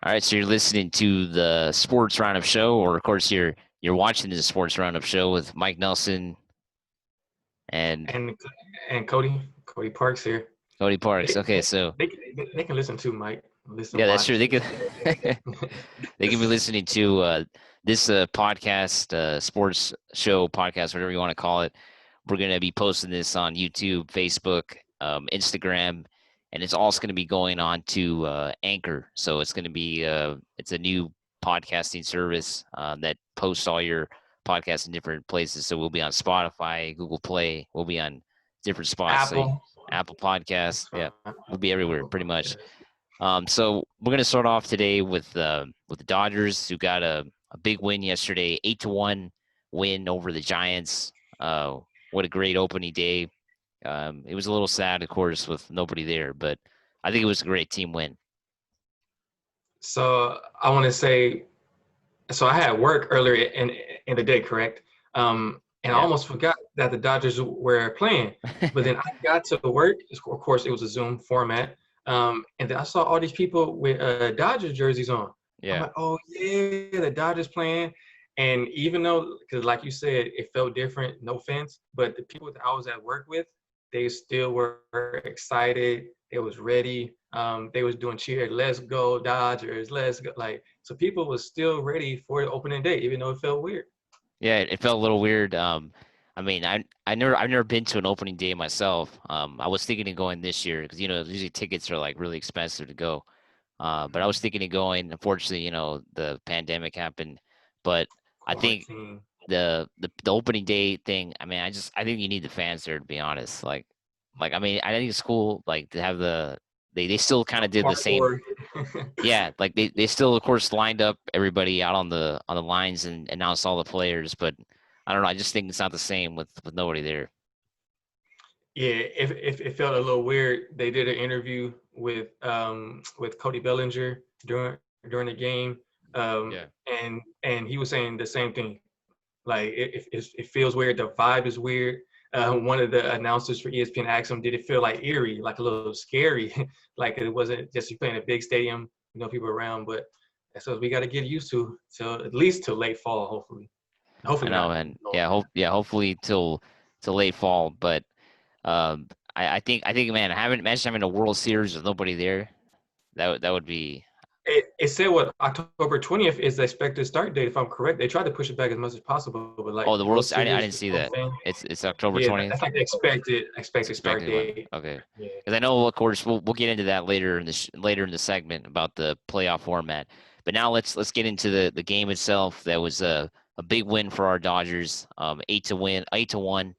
All right, so you're listening to the Sports Roundup Show, or of course you're watching the Sports Roundup Show with Mike Nelson and and and Cody Parks here. Cody Parks. They Okay, so they can listen too, Mike. Listen, yeah, that's true. watch. They could they can be listening to this podcast, sports show podcast, whatever you want to call it. We're gonna be posting this on YouTube, Facebook, Instagram, and it's also gonna be going on to Anchor. So it's gonna be it's a new podcasting service that posts all your podcasts in different places. So we'll be on Spotify, Google Play. We'll be on different spots. So Apple. Apple Podcasts, That's yeah, fine. we'll be everywhere Apple pretty much. Podcast. So we're gonna start off today with the Dodgers, who got a big win yesterday, 8-1 win over the Giants. What a great opening day. It was a little sad, of course, with nobody there, but I think it was a great team win. So I want to say, so I had work earlier in the day, correct? And I Yeah. almost forgot that the Dodgers were playing. But then I got to work. Of course, it was a Zoom format. And then I saw all these people with Dodgers jerseys on. I'm Yeah. like, oh yeah, the Dodgers playing. And even though, because like you said, it felt different. No offense, but the people that I was at work with, they still were excited. They was ready. They was doing cheer. Let's go Dodgers. Let's go. Like, so people was still ready for the opening day, even though it felt weird. Yeah, it felt a little weird. I mean, I've never been to an opening day myself. I was thinking of going this year because usually tickets are like really expensive to go. But I was thinking of going. Unfortunately, the pandemic happened. But I think Quarantine. the opening day thing. I mean, I think you need the fans there to be honest. Like I mean, I think it's cool like to have they still kind No of did the same. cardboard. Yeah, like they still of course lined up everybody out on the lines and announced all the players, but I don't know. I just think it's not the same with nobody there. Yeah, if it felt a little weird. They did an interview with Cody Bellinger during the game, Yeah. and he was saying the same thing. Like it feels weird. The vibe is weird. One of the announcers for ESPN asked him, "Did it feel like eerie, like a little scary, like it wasn't just you playing a big stadium, people around?" But that's what we got to get used to till at least till late fall, hopefully. I Hopefully know, not. and No. yeah, hopefully till late fall. But I think, man, imagine having a World Series with nobody there. That would be. It said what October 20th is the expected start date, if I'm correct. They tried to push it back as much as possible, but Oh, like the World I Series didn't for see no that. fan. It's October Yeah, 20th. that's like the It's expected start expected one. date. Okay. Yeah. Because I know, of course, we'll get into that later in the segment about the playoff format. But now let's get into the game itself. That was a big win for our Dodgers. 8-1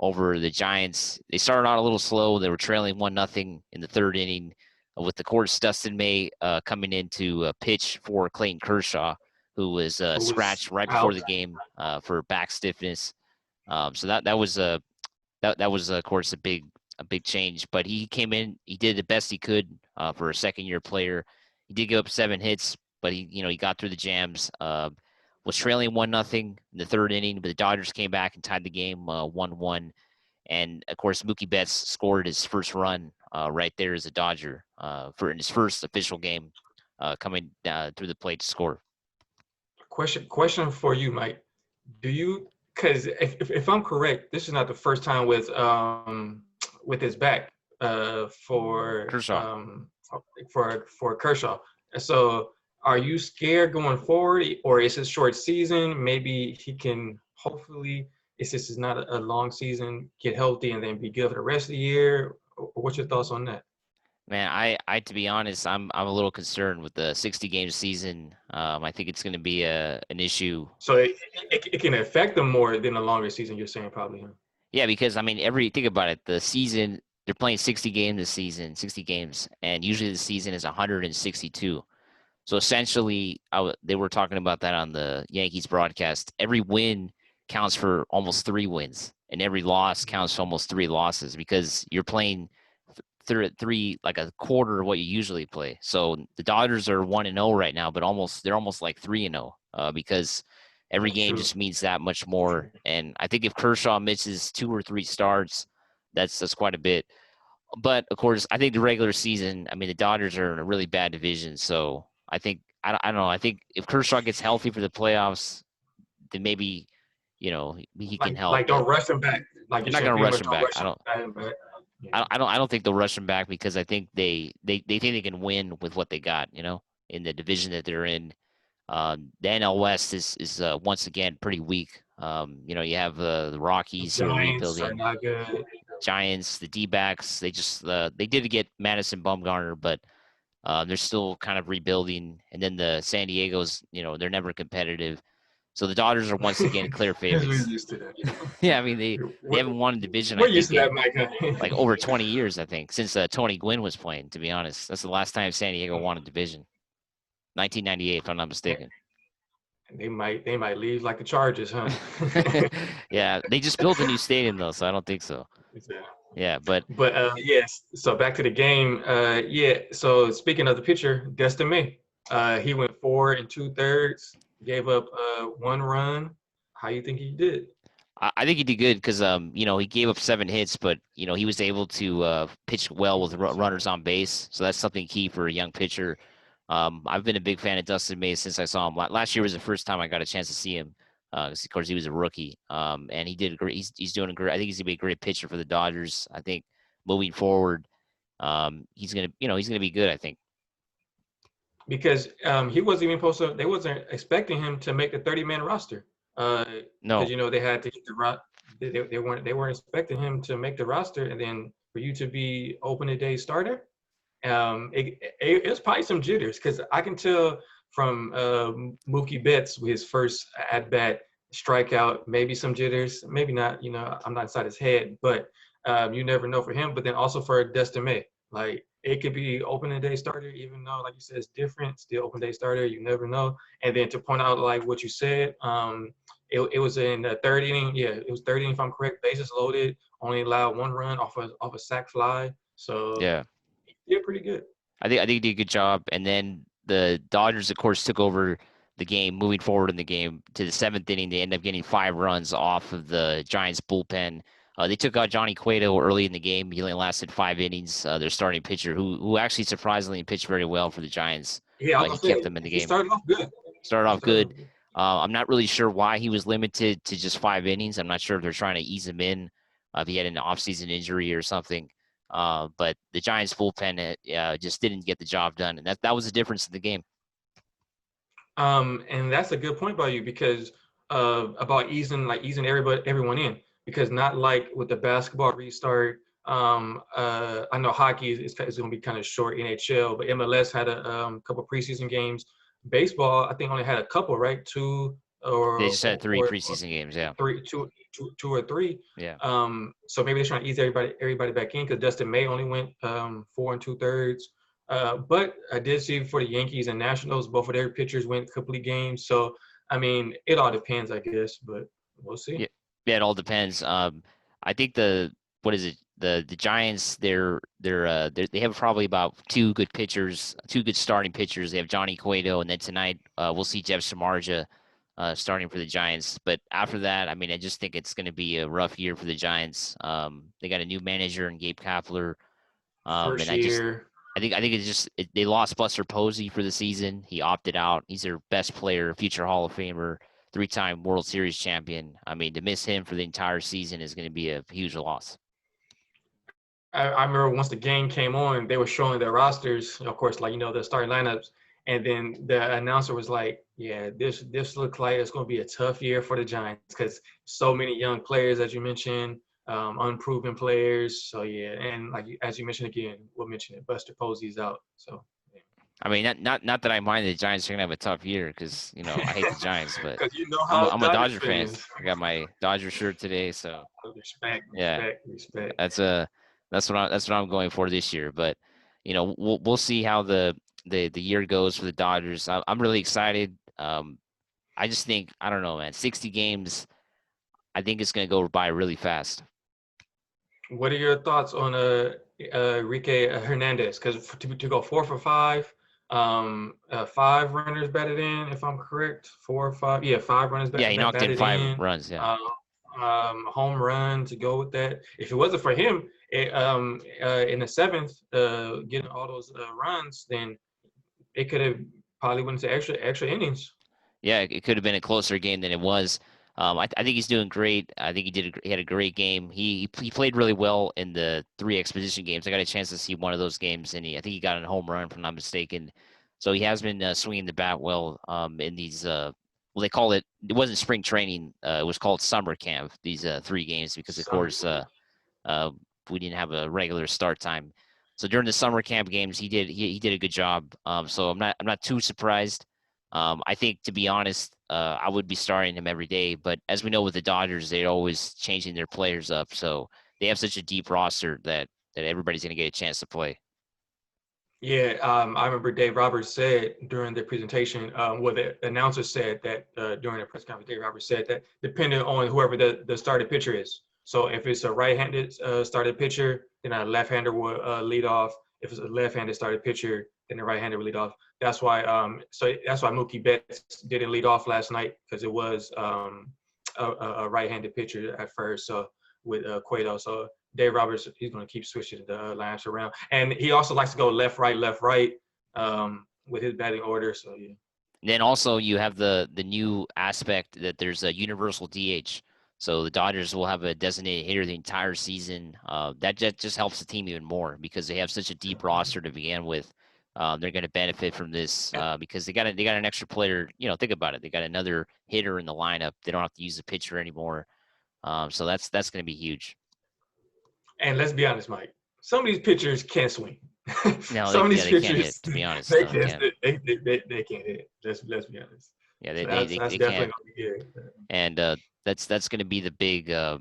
over the Giants. They started out a little slow. They were trailing 1-0 in the third inning, with the course Dustin May coming in to pitch for Clayton Kershaw, who was Who was scratched right before out. the game for back stiffness. So that was of course a big change. But he came in, he did the best he could for a second-year player. He did give up 7 hits, but he got through the jams. Was trailing 1-0 in the third inning, but the Dodgers came back and tied the game 1-1. And of course, Mookie Betts scored his first run right there as a Dodger for in his first official game, coming through the plate to score. Question for you, Mike. Do you, because if I'm correct, this is not the first time with his back Kershaw. for Kershaw. So are you scared going forward, or is it short season? Maybe he can hopefully, if this is not a long season, get healthy and then be good for the rest of the year. What's your thoughts on that? Man, I to be honest, I'm a little concerned with the 60 game season. I think it's going to be an issue. So it can affect them more than a longer season. You're saying probably. Huh? Yeah, because I mean, think about it. The season, they're playing 60 games this season, 60 games, and usually the season is 162. So essentially, they were talking about that on the Yankees broadcast. Every win counts for almost 3 wins, and every loss counts for almost 3 losses because you're playing three, like a quarter of what you usually play. So the Dodgers are 1-0 right now, but they're almost like 3-0 because every That's game true. just means that much True. more. And I think if Kershaw misses 2 or 3 starts, that's quite a bit. But of course, I think the regular season, I mean, the Dodgers are in a really bad division, so I don't know. I think if Kershaw gets healthy for the playoffs, then maybe, he can help. Like But don't rush him back. Like they're you're not saying, going to pretty rush much him don't back. rush him back. Yeah. I don't think they'll rush him back because I think they think they can win with what they got. In the division that they're in. The NL West is once again pretty weak. You have the Rockies who are Giants are rebuilding, not good. Giants, the D-backs. They did get Madison Bumgarner, but they're still kind of rebuilding. And then the San Diego's, they're never competitive. So the Dodgers are once again clear We're favorites. used to that. Yeah, I mean they haven't won a division I We're used think to that, in Mike. like over 20 years. I think since Tony Gwynn was playing. To be honest, that's the last time San Diego won a division. 1998, if I'm not mistaken. They might leave like the Chargers, huh? Yeah, they just built a new stadium though, so I don't think so. Yeah, but But yes, so back to the game. Yeah, so speaking of the pitcher, Destin May, he went 4 2/3, gave up 1 run. How you think he did? I think he did good because he gave up 7 hits, but he was able to pitch well with runners on base. So that's something key for a young pitcher. I've been a big fan of Dustin May since I saw him. Last year was the first time I got a chance to see him. Of course, he was a rookie, and he did great. He's doing a great. I think he's gonna be a great pitcher for the Dodgers. I think moving forward, he's gonna be good. I think. Because he wasn't even supposed to. They wasn't expecting him to make the 30-man roster. Because No, they had to get the they weren't expecting him to make the roster, and then for you to be opening day starter. It's probably some jitters because I can tell from Mookie Betts with his first at bat strikeout, maybe some jitters, maybe not. I'm not inside his head, but you never know for him. But then also for Dustin May, like it could be opening day starter, even though like you said it's different. Still open day starter, you never know. And then to point out like what you said, it was in the third inning. Yeah, it was third inning if I'm correct. Bases loaded, only allowed 1 run off a sac fly. So yeah. yeah, pretty good. I think he did a good job. And then the Dodgers, of course, took over the game, moving forward in the game to the seventh inning. They end up getting 5 runs off of the Giants bullpen. They took out Johnny Cueto early in the game. He only lasted 5 innings. Their starting pitcher, who actually surprisingly pitched very well for the Giants. Yeah, I He was gonna kept say them in the he game. started off good. Started He off started good. off good. I'm not really sure why he was limited to just 5 innings. I'm not sure if they're trying to ease him in, if he had an offseason injury or something. But the Giants bullpen just didn't get the job done, and that was the difference in the game. And that's a good point by you because about easing everyone in because not like with the basketball restart. I know hockey is going to be kind of short NHL, but MLS had a couple preseason games. Baseball, I think, only had a couple, right? Two They or just had three or preseason games. Yeah, three, two or three. yeah, So maybe they're trying to ease everybody back in because Dustin May only went 4 2/3. But I did see for the Yankees and Nationals, both of their pitchers went complete games. So I mean, it all depends, I guess, but we'll see. yeah. Yeah, it all depends. I think what is it? The Giants, they have probably about two good pitchers, two good starting pitchers. They have Johnny Cueto, and then tonight we'll see Jeff Samardzija starting for the Giants. But after that, I mean, I just think it's going to be a rough year for the Giants. They got a new manager in Gabe Kapler, First and year. I think it's just they lost Buster Posey for the season. He opted out. He's their best player, future Hall of Famer, 3-time World Series champion. I mean, to miss him for the entire season is going to be a huge loss. I remember once the game came on, they were showing their rosters, of course, like the starting lineups, and then the announcer was like, "Yeah, this looks like it's going to be a tough year for the Giants because so many young players, as you mentioned, unproven players. So yeah, and like as you mentioned again, we'll mention it. Buster Posey's out, so." I mean, not that I mind the Giants are going to have a tough year because I hate the Giants, but Because you know I'm a, how I'm a Dodgers Dodger fan. fans. I got my Dodger shirt today, so yeah, Respect. that's a that's what I'm going for this year. But we'll see how the year goes for the Dodgers. I'm really excited. I just think I don't know, man. 60 games, I think it's going to go by really fast. What are your thoughts on Enrique Hernandez? Because to go 4 for 5, 5 runners batted in, if I'm correct, 4 or 5, yeah, 5 runners Yeah, he knocked in batted five in, runs. Yeah, um, home run to go with that. If it wasn't for him, in the seventh, getting all those runs, then it could have Probably went to extra innings. Yeah, it could have been a closer game than it was. I think he's doing great. I think he had a great game. He played really well in the 3 exposition games. I got a chance to see one of those games, and I think he got a home run, if I'm not mistaken. So he has been swinging the bat well in these. Well, they call it. It wasn't spring training. It was called summer camp. These 3 games, because of Summer. course uh, we didn't have a regular start time. So during the summer camp games, he did a good job. So I'm not too surprised. I think, to be honest, I would be starting him every day. But as we know with the Dodgers, they're always changing their players up. So they have such a deep roster that everybody's going to get a chance to play. Yeah, I remember Dave Roberts said during the presentation, well, the announcer said that during the press conference, Dave Roberts said that depending on whoever the starting pitcher is. So if it's a right-handed starting pitcher, then a left-hander will lead off. If it's a left-handed starting pitcher, then the right-hander will lead off. That's why that's why Mookie Betts didn't lead off last night, because it was a right-handed pitcher at first. So with Cueto. So Dave Roberts, he's going to keep switching the lineups around, and he also likes to go left, right, with his batting order. So yeah. And then also you have the new aspect that there's a universal DH. So the Dodgers will have a designated hitter the entire season. That just helps the team even more because they have such a deep roster to begin with. They're going to benefit from this because they got an extra player. You know, think about it. They got another hitter in the lineup. They don't have to use the pitcher anymore. So that's going to be huge. And let's be honest, Mike. Some of these pitchers can't swing. No, Some of these they can't hit. pitchers, To be honest, they no, they can't. can't. They can't hit. Let's be honest. Yeah, So that's they definitely can't. gonna be good. And that's going to be the big. I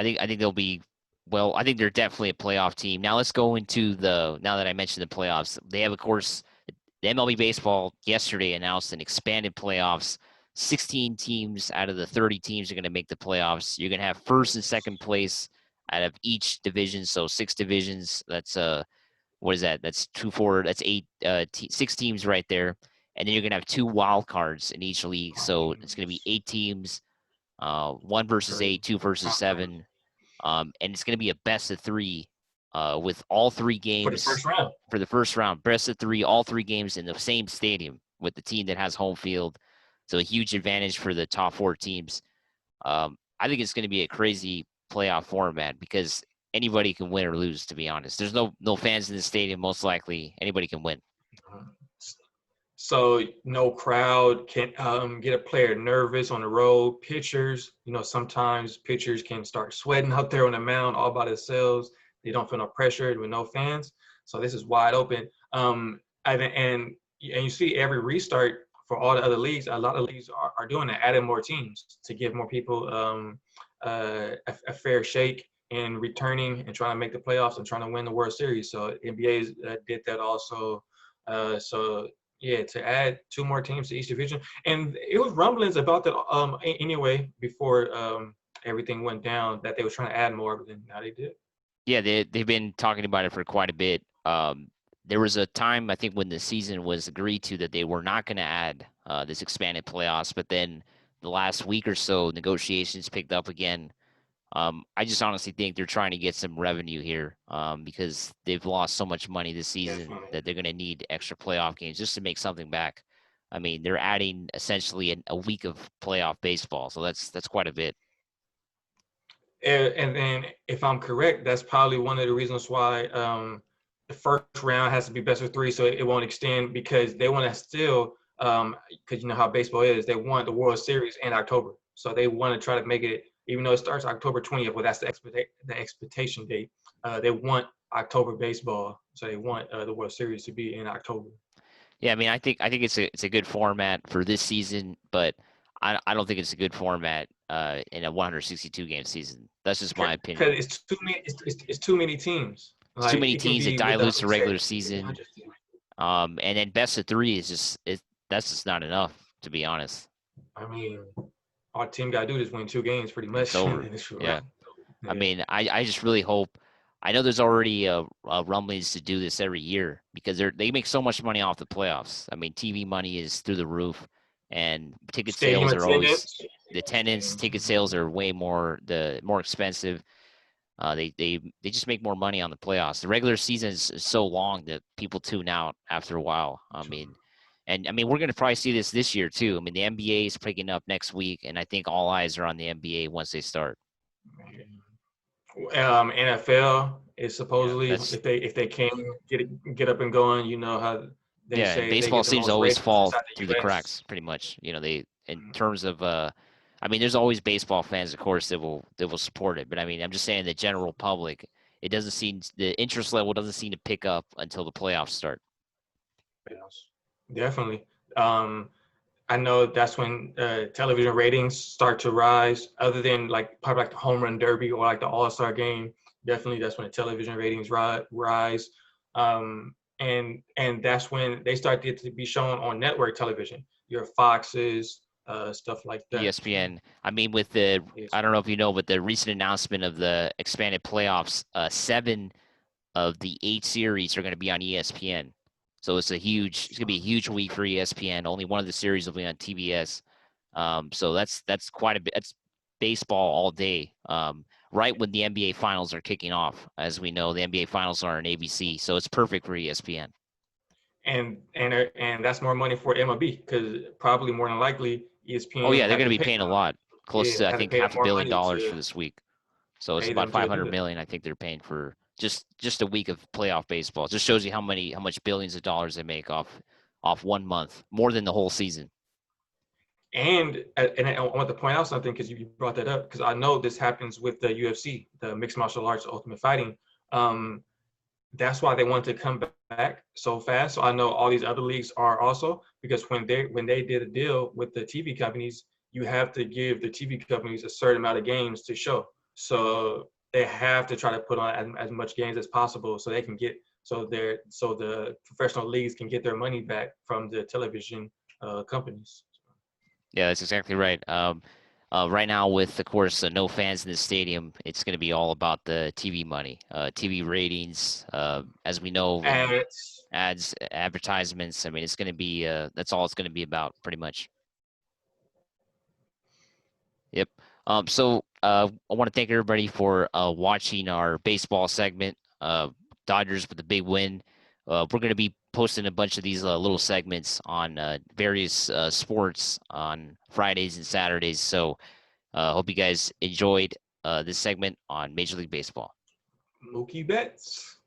think they'll be. Well, I think they're definitely a playoff team. Now let's go into the. Now that I mentioned the playoffs, they have, of course, the MLB baseball yesterday announced an expanded playoffs. 16 teams out of the 30 teams are going to make the playoffs. You're going to have first and second place out of each division, so 6 divisions. That's what is that? That's 2, 4. That's 6 teams right there. And then you're gonna have 2 wild cards in each league, so it's gonna be 8 teams, 1 versus 8, 2 versus 7, and it's gonna be a best of 3, with all 3 games For the first round. for the first round. Best of 3, all 3 games in the same stadium with the team that has home field. So a huge advantage for the top 4 teams. I think it's gonna be a crazy playoff format because anybody can win or lose. To be honest, there's no fans in the stadium. Most likely, anybody can win. So no crowd can get a player nervous on the road. Pitchers, sometimes pitchers can start sweating out there on the mound all by themselves. They don't feel no pressure with no fans. So this is wide open. And you see every restart for all the other leagues, a lot of leagues are doing that, adding more teams to give more people a fair shake in returning and trying to make the playoffs and trying to win the World Series. So NBA did that also. So yeah, to add 2 more teams to each division, and it was rumblings about that anyway before everything went down that they were trying to add more, but then now they did. Yeah, they've been talking about it for quite a bit. There was a time, I think, when the season was agreed to that they were not going to add this expanded playoffs, but then the last week or so, negotiations picked up again. I just honestly think they're trying to get some revenue here because they've lost so much money this season Definitely. that they're going to need extra playoff games just to make something back. I mean, they're adding essentially a week of playoff baseball, so that's quite a bit. And then, if I'm correct, that's probably one of the reasons why the first round has to be best of 3, so it won't extend, because they want to still, because you know how baseball is, they want the World Series in October, so they want to try to make it, even though it starts October 20th. Well, that's the expectation date. They want October baseball, so they want the World Series to be in October. Yeah, I mean, I think it's a good format for this season, but I don't think it's a good format in a 162 game season. That's just my Because opinion. it's too many. It's too many teams. It's too Like many it can teams. It be with the dilutes like the you said, regular with season. 100 teams. And then best of 3 is that's just not enough, to be honest. I mean, our team got to do is win 2 games pretty It's much. over. And it's right. Yeah. I Yeah. mean, I just really hope. I know there's already rumblings to do this every year because they make so much money off the playoffs. I mean, TV money is through the roof, and ticket Stadium sales are always attendance. the attendance. Ticket sales are way more expensive. They just make more money on the playoffs. The regular season is so long that people tune out after a while. I mean, And I mean, we're going to probably see this year too. I mean, the NBA is picking up next week, and I think all eyes are on the NBA once they start. NFL is Yeah, supposedly that's if they can get up and going, you know how they yeah. And say they baseball get the seems to most always ratings fall inside through the the U.S. cracks, pretty much. They in terms of I mean, there's always baseball fans, of course, that will support it. But I mean, I'm just saying the general public, it doesn't seem the interest level doesn't seem to pick up until the playoffs start. Yes, definitely. Um, I know that's when television ratings start to rise. Other than like probably like the home run derby or like the All Star game, definitely that's when the television ratings rise. And that's when they start to be shown on network television, your Foxes, stuff like that. ESPN. I mean, with Yes. I don't know if you know, but the recent announcement of the expanded playoffs, 7 of the 8 series are going to be on ESPN. So it's going to be a huge week for ESPN. Only one of the series will be on TBS. So that's quite a bit. That's baseball all day. Right when the NBA finals are kicking off, as we know, the NBA finals are on ABC, so it's perfect for ESPN. And that's more money for MLB because probably more than likely Oh ESPN yeah, they're had going to to be pay paying a them. lot, close Yeah, to I had to think pay them half a more billion money dollars for to this week. So it's pay about them to do 500 that. million. I think they're paying for just a week of playoff baseball. It just shows you how much billions of dollars they make off 1 month, more than the whole season. And I want to point out something because you brought that up because I know this happens with the UFC, the mixed martial arts ultimate fighting. Um, that's why they want to come back so fast. So I know all these other leagues are also because when they did a deal with the TV companies, you have to give the TV companies a certain amount of games to show. So they have to try to put on as much games as possible so they can get so the professional leagues can get their money back from the television companies. Yeah, that's exactly right. Right now, with of course no fans in the stadium, it's going to be all about the TV money, TV ratings. As we know, in Ads. ads, advertisements. I mean, it's going to be that's all it's going to be about, pretty much. Yep. I want to thank everybody for watching our baseball segment. Dodgers with a big win. We're going to be posting a bunch of these little segments on various sports on Fridays and Saturdays. So hope you guys enjoyed this segment on Major League Baseball. Mookie Betts.